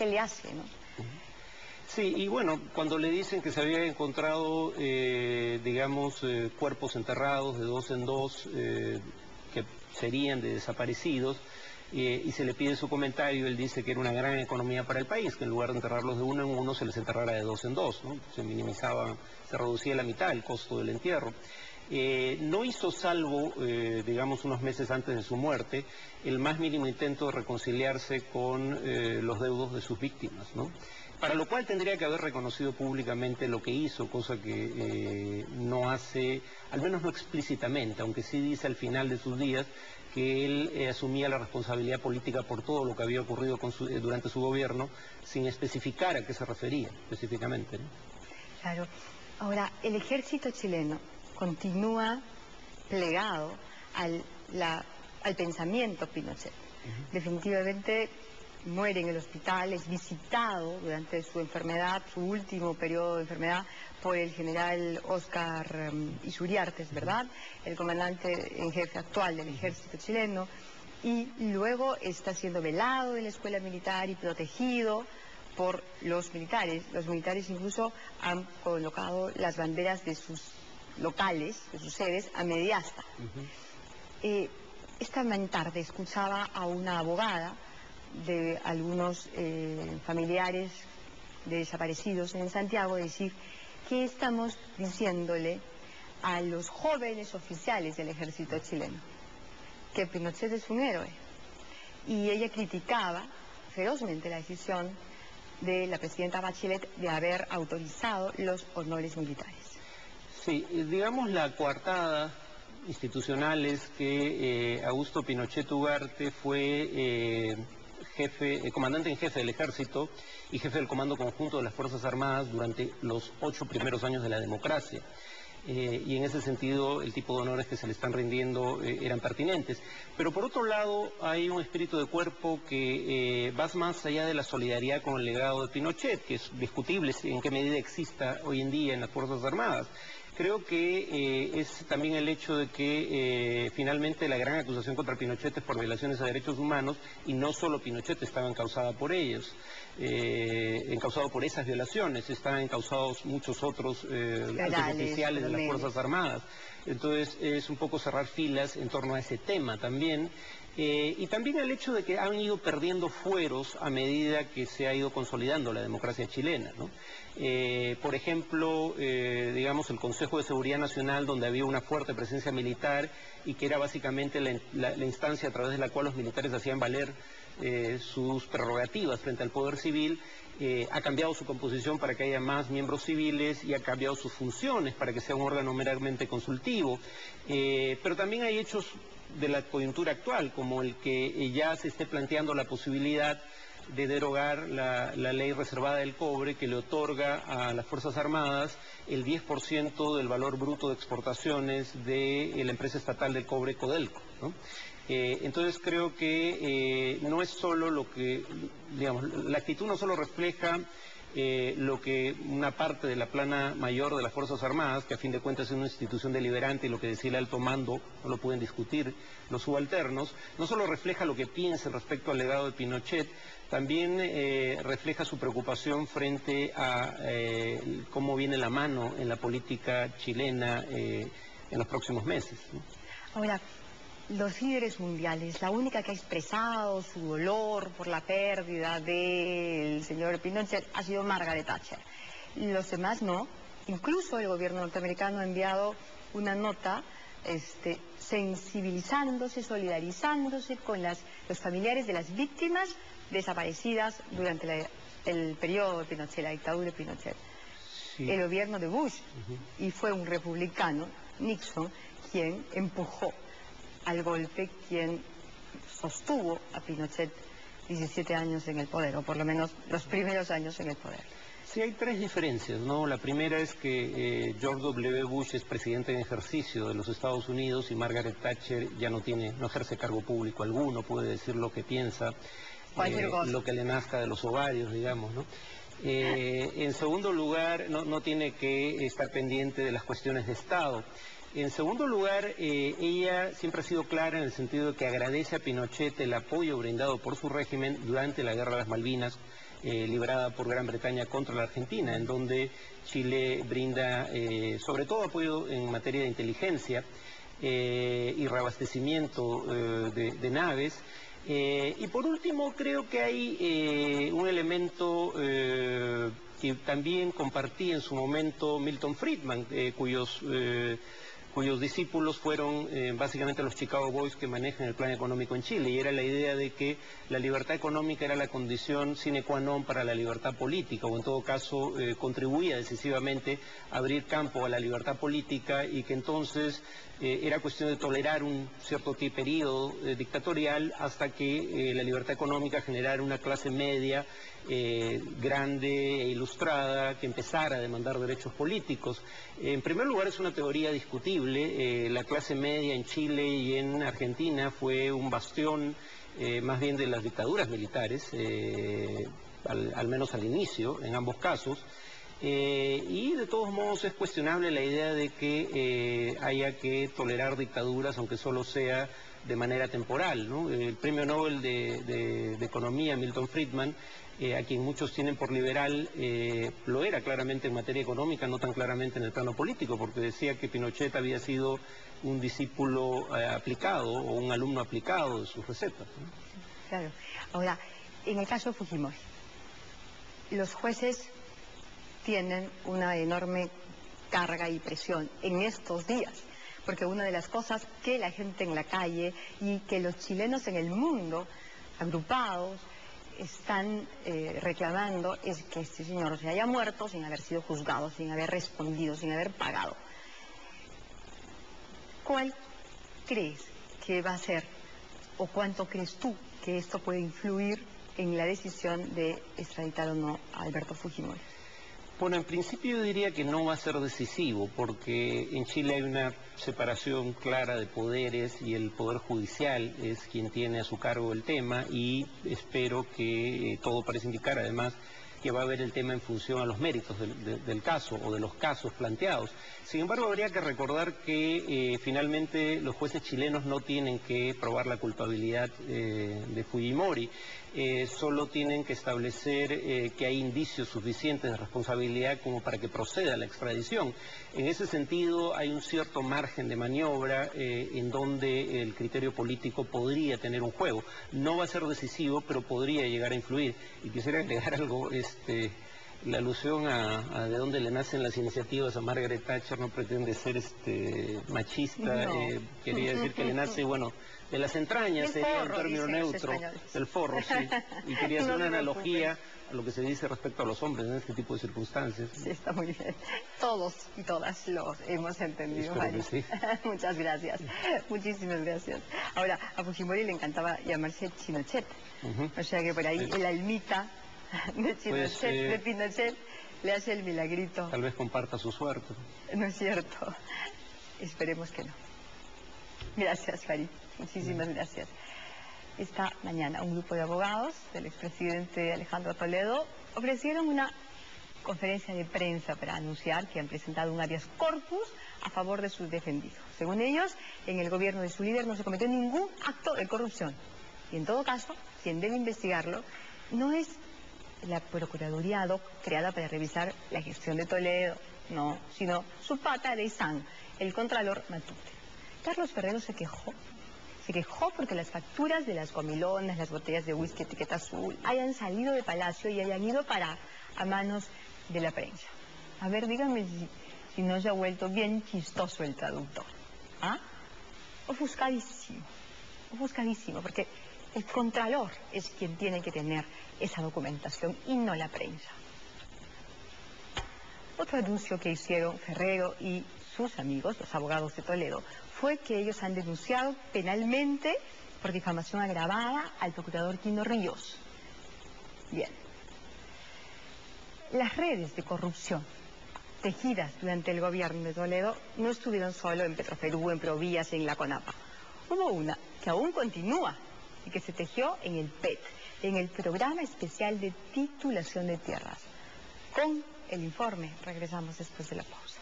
¿qué le hace, no? Sí, y bueno, cuando le dicen que se había encontrado, digamos, cuerpos enterrados de dos en dos, que serían de desaparecidos, y se le pide su comentario, él dice que era una gran economía para el país, que en lugar de enterrarlos de uno en uno, se les enterrara de dos en dos, ¿no? Se minimizaba, se reducía a la mitad el costo del entierro. No hizo salvo, digamos, unos meses antes de su muerte, el más mínimo intento de reconciliarse con los deudos de sus víctimas, ¿no? Para lo cual tendría que haber reconocido públicamente lo que hizo, cosa que no hace, al menos no explícitamente, aunque sí dice al final de sus días que él asumía la responsabilidad política por todo lo que había ocurrido durante su gobierno, sin especificar a qué se refería específicamente, ¿no? Claro. Ahora, el ejército chileno continúa plegado al pensamiento Pinochet. Definitivamente muere en el hospital, es visitado durante su enfermedad, su último periodo de enfermedad, por el general Óscar Isuriartes, ¿verdad? El comandante en jefe actual del ejército chileno, y luego está siendo velado en la escuela militar y protegido por los militares. Los militares incluso han colocado las banderas de sus locales, de sus sedes, a media asta. Esta tarde escuchaba a una abogada de algunos familiares de desaparecidos en Santiago decir que estamos diciéndole a los jóvenes oficiales del ejército chileno que Pinochet es un héroe. Y ella criticaba ferozmente la decisión de la presidenta Bachelet de haber autorizado los honores militares. Sí, digamos la coartada institucional es que Augusto Pinochet Ugarte fue comandante en jefe del ejército y jefe del comando conjunto de las Fuerzas Armadas durante los 8 primeros años de la democracia. Y en ese sentido el tipo de honores que se le están rindiendo eran pertinentes. Pero por otro lado hay un espíritu de cuerpo que va más allá de la solidaridad con el legado de Pinochet, que es discutible en qué medida exista hoy en día en las Fuerzas Armadas. Creo que es también el hecho de que finalmente la gran acusación contra Pinochet es por violaciones a derechos humanos, y no solo Pinochet estaba encausada por ellos, encausado por esas violaciones, estaban encausados muchos otros altos oficiales de las Fuerzas Armadas. Entonces es un poco cerrar filas en torno a ese tema también. Y también el hecho de que han ido perdiendo fueros a medida que se ha ido consolidando la democracia chilena, ¿no? Por ejemplo, digamos, el Consejo de Seguridad Nacional, donde había una fuerte presencia militar y que era básicamente la instancia a través de la cual los militares hacían valer sus prerrogativas frente al poder civil, ha cambiado su composición para que haya más miembros civiles y ha cambiado sus funciones para que sea un órgano meramente consultivo. Pero también hay hechos de la coyuntura actual, como el que ya se esté planteando la posibilidad de derogar la ley reservada del cobre, que le otorga a las Fuerzas Armadas el 10% del valor bruto de exportaciones de la empresa estatal del cobre Codelco, ¿no? Entonces creo que no es solo lo que, digamos, la actitud no solo refleja lo que una parte de la plana mayor de las Fuerzas Armadas, que a fin de cuentas es una institución deliberante y lo que decía el alto mando no lo pueden discutir los subalternos, no solo refleja lo que piensa respecto al legado de Pinochet, también refleja su preocupación frente a cómo viene la mano en la política chilena en los próximos meses, ¿no? Ahora, los líderes mundiales, la única que ha expresado su dolor por la pérdida del señor Pinochet ha sido Margaret Thatcher. Los demás no. Incluso el gobierno norteamericano ha enviado una nota sensibilizándose, solidarizándose con los familiares de las víctimas desaparecidas durante el periodo de Pinochet, la dictadura de Pinochet. Sí. El gobierno de Bush, y fue un republicano, Nixon, quien empujó al golpe, quien sostuvo a Pinochet 17 años en el poder, o por lo menos los primeros años en el poder. Sí, hay tres diferencias, ¿no? La primera es que George W. Bush es presidente en ejercicio de los Estados Unidos y Margaret Thatcher ya no ejerce cargo público alguno, puede decir lo que piensa, lo que le nazca de los ovarios, digamos, ¿no? En segundo lugar, no tiene que estar pendiente de las cuestiones de Estado. En segundo lugar, ella siempre ha sido clara en el sentido de que agradece a Pinochet el apoyo brindado por su régimen durante la Guerra de las Malvinas, librada por Gran Bretaña contra la Argentina, en donde Chile brinda sobre todo apoyo en materia de inteligencia y reabastecimiento de naves. Y por último, creo que hay un elemento que también compartí en su momento Milton Friedman, cuyos discípulos fueron básicamente los Chicago Boys que manejan el plan económico en Chile, y era la idea de que la libertad económica era la condición sine qua non para la libertad política, o en todo caso contribuía decisivamente a abrir campo a la libertad política, y que entonces era cuestión de tolerar un cierto periodo dictatorial hasta que la libertad económica generara una clase media grande e ilustrada que empezara a demandar derechos políticos. En primer lugar, es una teoría discutible. La clase media en Chile y en Argentina fue un bastión más bien de las dictaduras militares, al menos al inicio, en ambos casos. Y de todos modos es cuestionable la idea de que haya que tolerar dictaduras, aunque solo sea de manera temporal, ¿no? El premio Nobel de Economía, Milton Friedman, a quien muchos tienen por liberal, lo era claramente en materia económica, no tan claramente en el plano político, porque decía que Pinochet había sido un discípulo aplicado o un alumno aplicado de sus recetas, ¿no? Claro. Ahora, en el caso de Fujimori, los jueces tienen una enorme carga y presión en estos días, porque una de las cosas que la gente en la calle y que los chilenos en el mundo, agrupados, están reclamando es que este señor se haya muerto sin haber sido juzgado, sin haber respondido, sin haber pagado. ¿Cuál crees que va a ser, o cuánto crees tú que esto puede influir en la decisión de extraditar o no a Alberto Fujimori? Bueno, en principio yo diría que no va a ser decisivo, porque en Chile hay una separación clara de poderes y el Poder Judicial es quien tiene a su cargo el tema, y espero que todo parece indicar además que va a ver el tema en función a los méritos del caso o de los casos planteados. Sin embargo, habría que recordar que finalmente los jueces chilenos no tienen que probar la culpabilidad de Fujimori, solo tienen que establecer que hay indicios suficientes de responsabilidad como para que proceda la extradición. En ese sentido, hay un cierto margen de maniobra en donde el criterio político podría tener un juego. No va a ser decisivo, pero podría llegar a influir. Y quisiera agregar algo, la alusión a de dónde le nacen las iniciativas a Margaret Thatcher no pretende ser machista, No. Quería decir que le nace, bueno, de las entrañas, Del sería un forro, término dicen los neutro, españoles. del forro, sí, y quería hacer No una te analogía a lo que se dice respecto a los hombres en este tipo de circunstancias. Sí, está muy bien. Todos y todas lo hemos entendido, Espero Mari. que sí. Muchas gracias. Muchísimas gracias. Ahora, a Fujimori le encantaba llamarse Chinochet. O sea que por ahí Sí. el almita de Chinochet, Pues, de Pinochet, le hace el milagrito. Tal vez comparta su suerte. ¿No es cierto? Esperemos que no. Gracias, Farid. Muchísimas gracias. Esta mañana un grupo de abogados del expresidente Alejandro Toledo ofrecieron una conferencia de prensa para anunciar que han presentado un habeas corpus a favor de sus defendidos. Según ellos, en el gobierno de su líder no se cometió ningún acto de corrupción. Y en todo caso, quien debe investigarlo no es la Procuraduría ad hoc creada para revisar la gestión de Toledo, no, sino su pata de San, el Contralor Matute. Carlos Ferrero se quejó porque las facturas de las comilonas, las botellas de whisky etiqueta azul, hayan salido de Palacio y hayan ido a manos de la prensa. A ver, dígame si no se ha vuelto bien chistoso el traductor. ¿Ah? Ofuscadísimo, porque el Contralor es quien tiene que tener esa documentación y no la prensa. Otro anuncio que hicieron Ferrero y sus amigos, los abogados de Toledo, fue que ellos han denunciado penalmente por difamación agravada al procurador Quino Ríos. Bien. Las redes de corrupción tejidas durante el gobierno de Toledo no estuvieron solo en Petroperú, en Provías y en la CONAPA. Hubo una que aún continúa y que se tejió en el PET, en el Programa Especial de Titulación de Tierras. Con el informe regresamos después de la pausa.